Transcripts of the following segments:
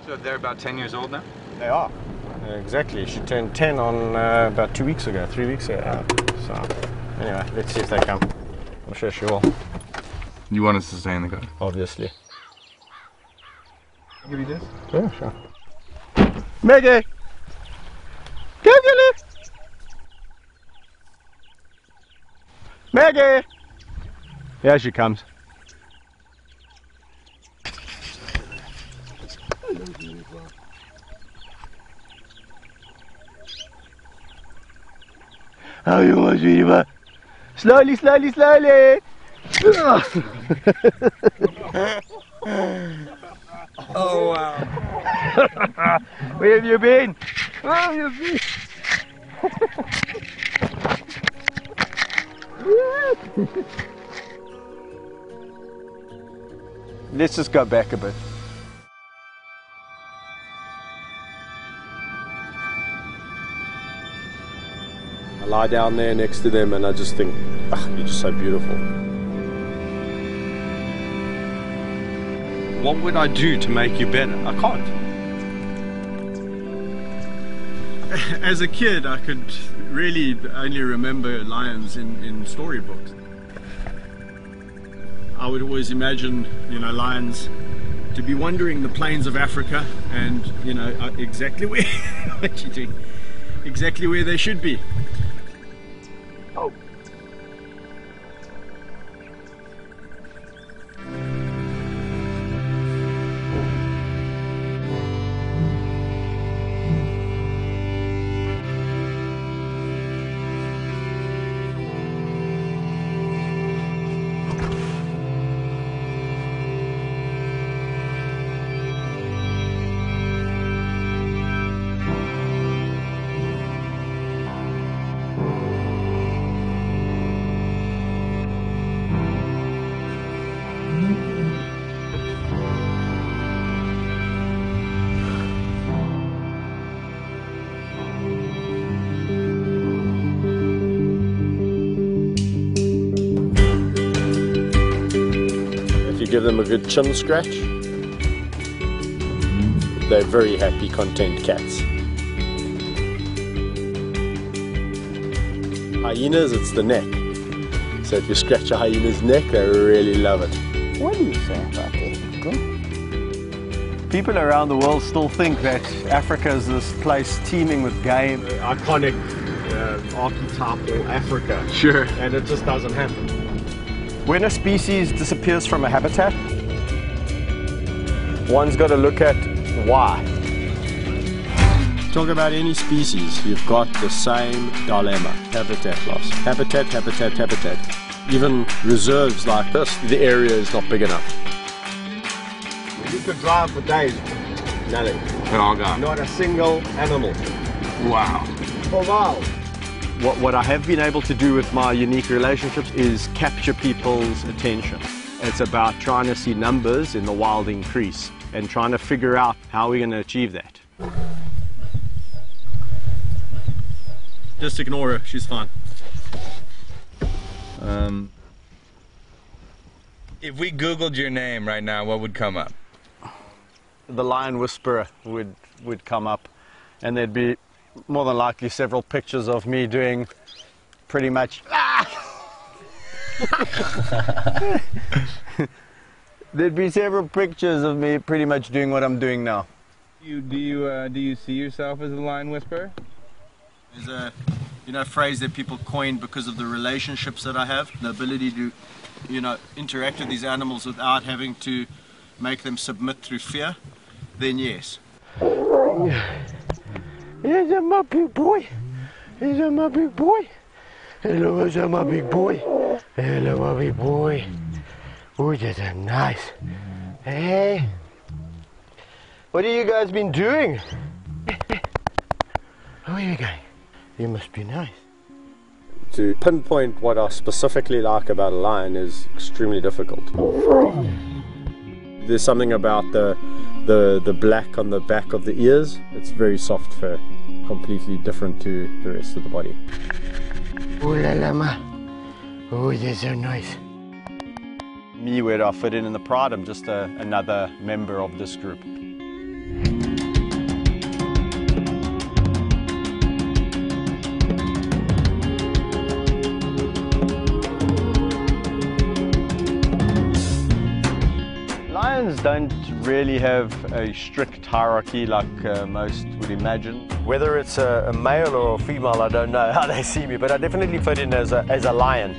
So they're about 10 years old now? They are. Exactly. She turned 10 on about 3 weeks ago. So anyway, let's see if they come. I'm sure she will. You want us to stay in the car? Obviously. Give you this? Yeah, sure. Maggie! Come get it! Maggie! Here she comes. How you want, sweetie? Slowly, slowly, slowly! Oh, wow. Where have you been? Where have you been? Let's just go back a bit. I lie down there next to them and I just think, you're just so beautiful. What would I do to make you better? I can't. As a kid, I could really only remember lions in storybooks. I would always imagine, lions to be wandering the plains of Africa and, exactly where, what you doing? Exactly where they should be. Oh. Give them a good chin scratch. They're very happy, content cats. Hyenas, it's the neck. So if you scratch a hyena's neck, they really love it. What do you say about that? Good. People around the world still think that Africa is this place teeming with game. Iconic archetypal Africa. Sure. And it just doesn't happen. When a species disappears from a habitat, one's got to look at why. Talk about any species, you've got the same dilemma. Habitat loss. Habitat, habitat, habitat. Even reserves like this, the area is not big enough. You could drive for days, nothing. They're all gone. Not a single animal. Wow. For miles. What I have been able to do with my unique relationships is capture people's attention. It's about trying to see numbers in the wild increase and trying to figure out how we're going to achieve that. Just ignore her, she's fine. If we Googled your name right now, what would come up? The Lion Whisperer would come up, and there'd be more than likely several pictures of me doing pretty much there'd be several pictures of me pretty much doing what I'm doing now. Do you see yourself as a lion whisperer? There's a phrase that people coined because of the relationships that I have, the ability to interact with these animals without having to make them submit through fear. Then yes. Here's my big boy. Here's my big boy. Hello, here's my big boy. Hello, my big boy. Oh, that's nice. Hey. What have you guys been doing? Where are you going? You must be nice. To pinpoint what I specifically like about a lion is extremely difficult. There's something about the black on the back of the ears. It's very soft fur, completely different to the rest of the body. Oh la la ma. Oh, they're so nice. Me, where do I fit in the pride? I'm just another member of this group. lions don't really have a strict hierarchy like most would imagine. Whether it's a male or a female, I don't know how they see me, but I definitely fit in as a lion.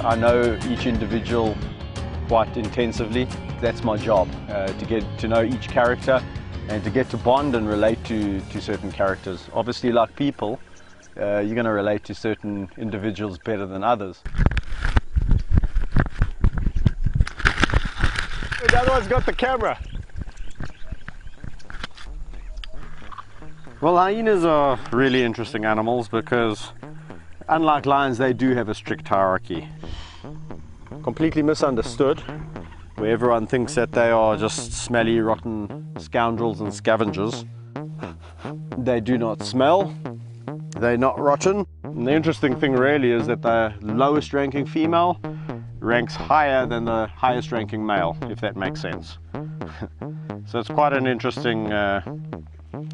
I know each individual quite intensively. That's my job, to get to know each character and to get to bond and relate to certain characters. Obviously, like people, you're going to relate to certain individuals better than others. The other one's got the camera. Well, hyenas are really interesting animals because, unlike lions, they do have a strict hierarchy. Completely misunderstood, where everyone thinks that they are just smelly, rotten scoundrels and scavengers. They do not smell, they're not rotten. And the interesting thing really is that the lowest ranking female ranks higher than the highest ranking male, if that makes sense. So it's quite an interesting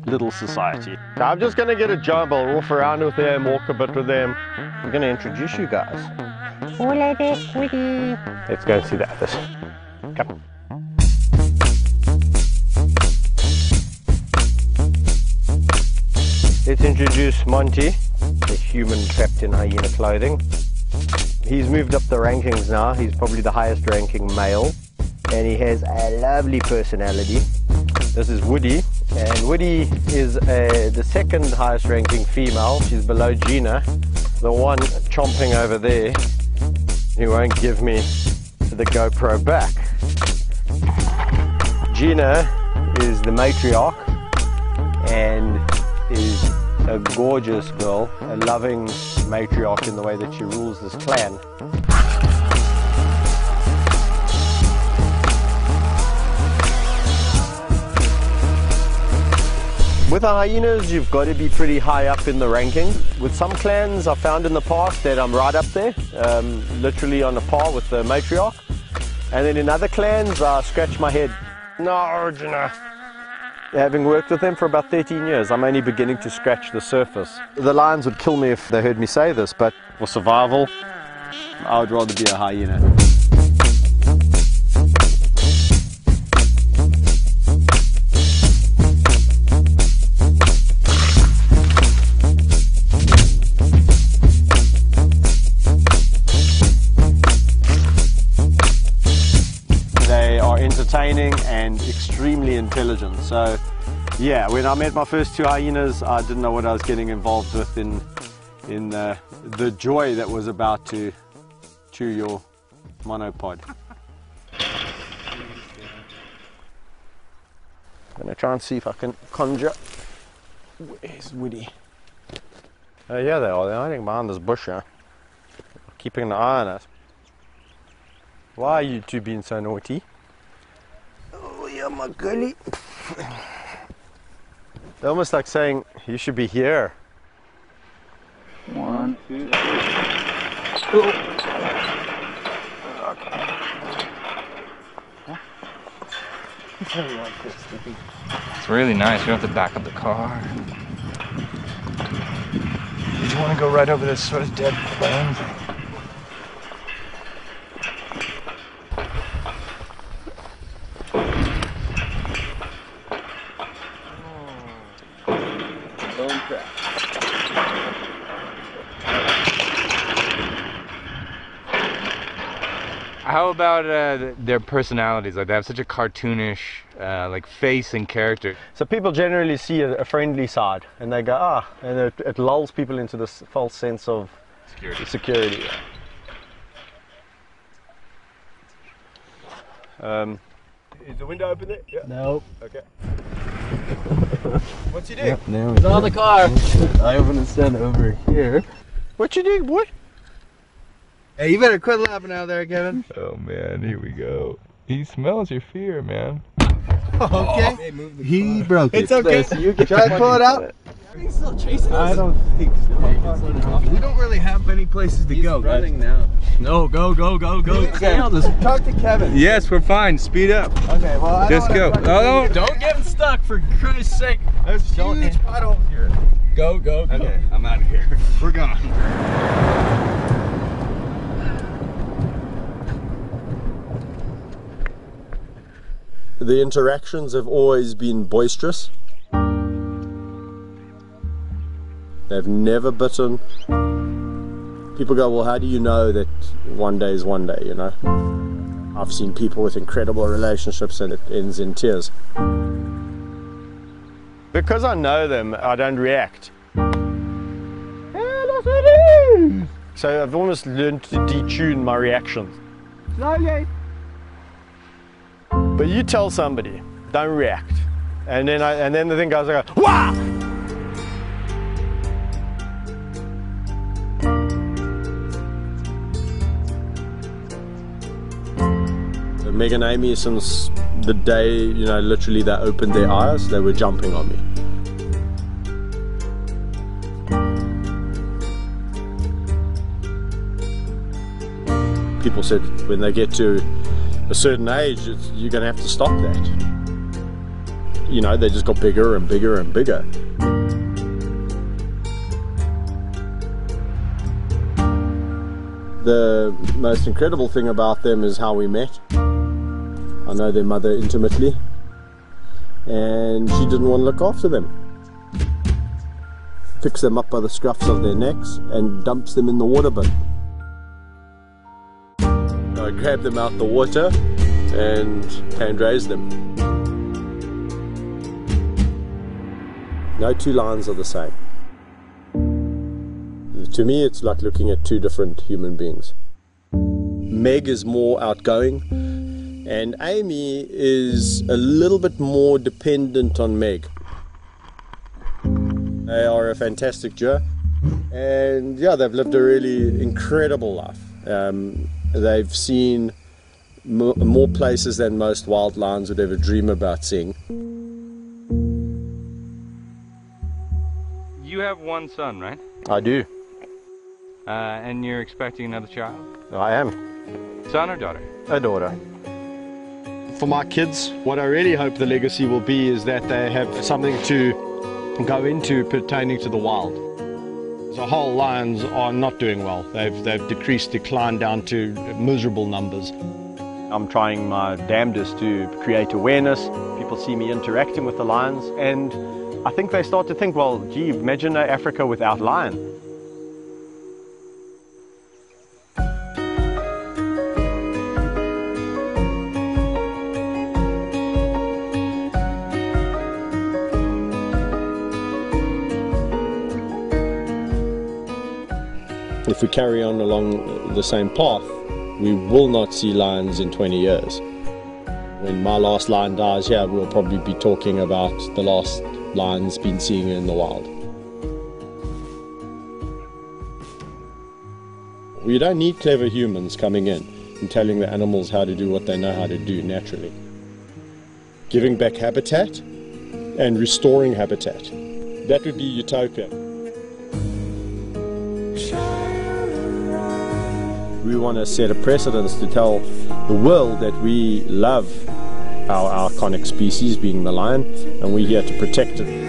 little society. I'm just going to get a job, I'll wolf around with them, walk a bit with them. I'm going to introduce you guys. Let's go and see the others. Come. Let's introduce Monty, the human trapped in hyena clothing. He's moved up the rankings now. He's probably the highest ranking male, and he has a lovely personality. This is Woody, and Woody is the second highest ranking female. She's below Gina, the one chomping over there who won't give me the GoPro back. Gina is the matriarch and is a gorgeous girl, a loving matriarch in the way that she rules this clan. With the hyenas, you've got to be pretty high up in the ranking. With some clans, I've found in the past that I'm right up there, literally on a par with the matriarch. And then in other clans, I scratch my head. No, Gina. Having worked with them for about 13 years, I'm only beginning to scratch the surface. The lions would kill me if they heard me say this, but for survival, I would rather be a hyena. Entertaining and extremely intelligent. So yeah, when I met my first two hyenas, I didn't know what I was getting involved with in the joy that was about to chew your monopod. I'm gonna try and see if I can conjure. Where's Woody? Oh yeah, they are. They're hiding behind this bush, yeah. Keeping an eye on us. Why are you two being so naughty? Oh yeah, my gully. They're almost like saying, you should be here. 1, 2, 3. It's really nice. You don't have to back up the car. Did you want to go right over this sort of dead plain? How about their personalities? Like they have such a cartoonish like face and character. So people generally see a friendly side and they go, ah, and it lulls people into this false sense of security. Is the window open there? Yeah. Nope. Okay. What's he doing? Yep, it's on the car. I opened the stand over here. What you doing, boy? Hey, you better quit laughing out there, Kevin. Oh man, here we go. He smells your fear, man. Okay. He broke it. It's okay. So you can try to pull it out. He's still chasing us? I don't think so. We don't really have many places to go. He's running now. No, go. Okay, talk to Kevin. Yes, we're fine. Speed up. Okay, well, I Just go. Oh, don't get him stuck, for Christ's sake. There's huge potholes here. Go. Okay, I'm out of here. We're gone. The interactions have always been boisterous. They've never bitten. People go, well, how do you know that one day is one day, you know? I've seen people with incredible relationships and it ends in tears. Because I know them, I don't react. So I've almost learned to detune my reactions. But you tell somebody, don't react. And then the thing goes like, wah! Meg and Amy, since the day, you know, literally they opened their eyes, they were jumping on me. People said when they get to a certain age, you're going to have to stop that. You know, they just got bigger and bigger and bigger. The most incredible thing about them is how we met. I know their mother intimately, and she didn't want to look after them. Picks them up by the scruffs of their necks and dumps them in the water bin. I grabbed them out the water and hand raised them. No two lions are the same. To me, it's like looking at two different human beings. Meg is more outgoing, and Amy is a little bit more dependent on Meg. They are a fantastic duo, and yeah, they've lived a really incredible life. They've seen more places than most wild lions would ever dream about seeing. You have one son, right? I do. And you're expecting another child? I am. Son or daughter? A daughter. For my kids, what I really hope the legacy will be is that they have something to go into pertaining to the wild. As a whole, lions are not doing well. They've declined down to miserable numbers. I'm trying my damnedest to create awareness. People see me interacting with the lions, and I think they start to think, well, gee, imagine Africa without lion. If we carry on along the same path, we will not see lions in 20 years. When my last lion dies, yeah, we'll probably be talking about the last lions been seen in the wild. We don't need clever humans coming in and telling the animals how to do what they know how to do naturally. Giving back habitat and restoring habitat. That would be utopia. We want to set a precedence to tell the world that we love our iconic species, being the lion, and we're here to protect it.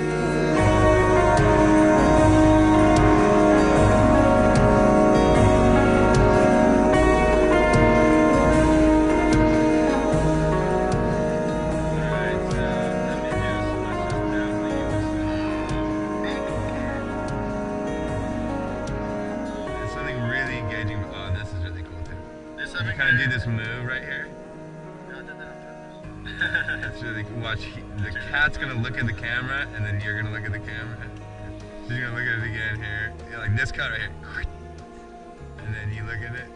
You kind of do this move right here. That's really cool. Watch, the cat's gonna look at the camera, and then you're gonna look at the camera. She's gonna look at it again here. Yeah, like this cut right here. And then you look at it.